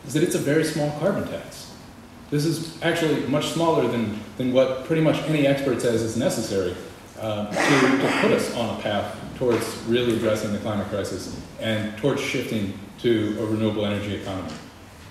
is that it's a very small carbon tax. This is actually much smaller than what pretty much any expert says is necessary to put us on a path towards really addressing the climate crisis and towards shifting to a renewable energy economy.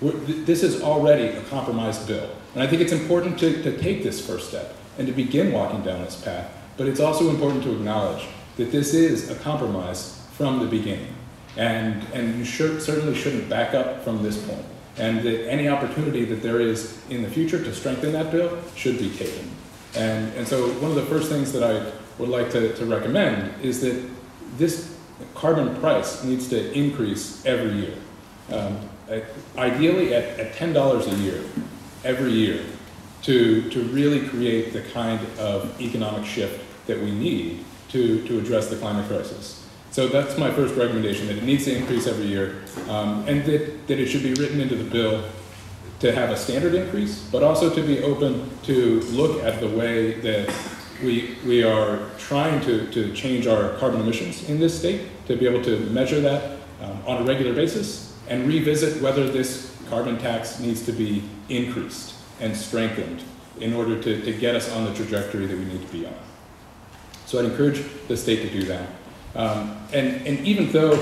This is already a compromised bill. And I think it's important to take this first step and to begin walking down this path. But it's also important to acknowledge that this is a compromise from the beginning. And you certainly shouldn't back up from this point. And that any opportunity that there is in the future to strengthen that bill should be taken. And so one of the first things that I would like to recommend is that this carbon price needs to increase every year. Ideally at $10 a year, every year, to really create the kind of economic shift that we need to address the climate crisis. So that's my first recommendation, that it needs to increase every year, and that it should be written into the bill to have a standard increase, but also to be open to look at the way that we are trying to change our carbon emissions in this state, to be able to measure that on a regular basis and revisit whether this carbon tax needs to be increased and strengthened in order to get us on the trajectory that we need to be on. So I'd encourage the state to do that. And even though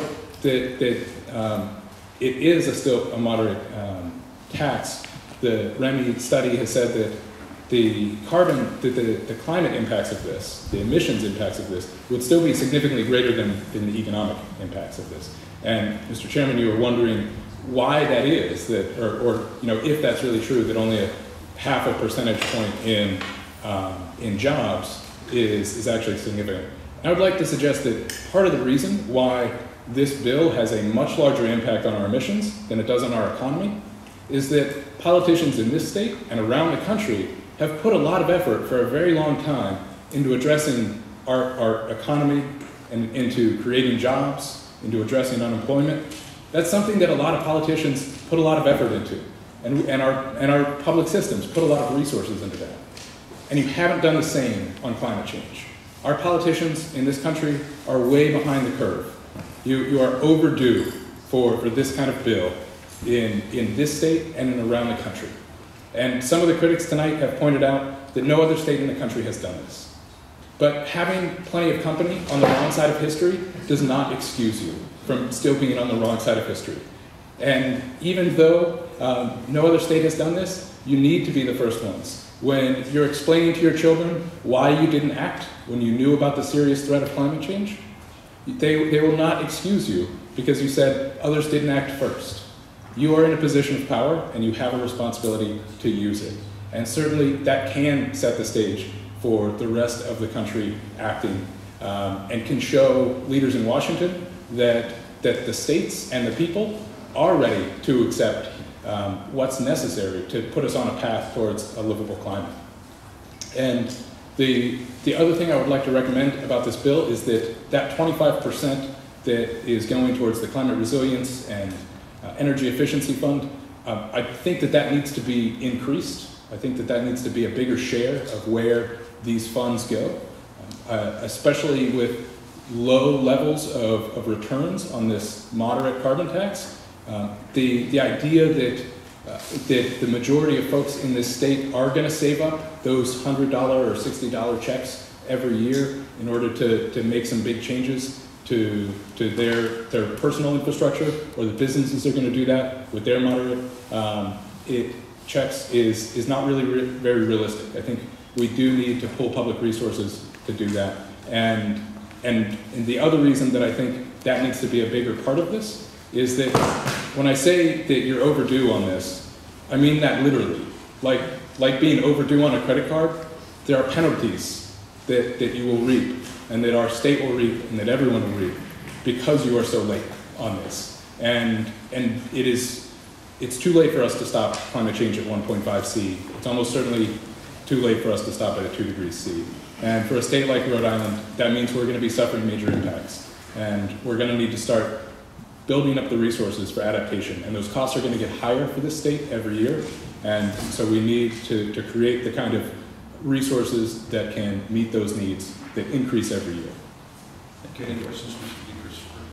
it is still a moderate tax, the REMI study has said that the climate impacts of this, the emissions impacts of this, would still be significantly greater than the economic impacts of this. And Mr. Chairman, you were wondering why that is, that, or if that's really true, that only a half a percentage point in jobs is actually significant. I would like to suggest that part of the reason why this bill has a much larger impact on our emissions than it does on our economy is that politicians in this state and around the country have put a lot of effort for a very long time into addressing our economy and into creating jobs, into addressing unemployment. That's something that a lot of politicians put a lot of effort into, and our public systems put a lot of resources into that. And you haven't done the same on climate change. Our politicians in this country are way behind the curve. You are overdue for this kind of bill in this state and around the country. And some of the critics tonight have pointed out that no other state in the country has done this. But having plenty of company on the wrong side of history does not excuse you from still being on the wrong side of history. And even though no other state has done this, you need to be the first ones. When you're explaining to your children why you didn't act when you knew about the serious threat of climate change, they will not excuse you because you said others didn't act first. You are in a position of power and you have a responsibility to use it. And certainly that can set the stage for the rest of the country acting and can show leaders in Washington that the states and the people are ready to accept what's necessary to put us on a path towards a livable climate. And the other thing I would like to recommend about this bill is that 25% that is going towards the climate resilience and energy efficiency fund, I think that needs to be increased. I think that needs to be a bigger share of where these funds go, especially with low levels of returns on this moderate carbon tax. The idea that the majority of folks in this state are going to save up those $100 or $60 checks every year in order to make some big changes to their personal infrastructure, or the businesses are going to do that with their moderate checks is not really very realistic. I think we do need to pull public resources to do that. And the other reason that I think that needs to be a bigger part of this is that when I say that you're overdue on this, I mean that literally. Like being overdue on a credit card, there are penalties that you will reap, and that our state will reap, and that everyone will reap, because you are so late on this. And it's too late for us to stop climate change at 1.5 C. It's almost certainly too late for us to stop it at 2 degrees C. And for a state like Rhode Island, that means we're going to be suffering major impacts. And we're going to need to start building up the resources for adaptation. And those costs are going to get higher for this state every year. And so we need to create the kind of resources that can meet those needs that increase every year. Okay, any questions?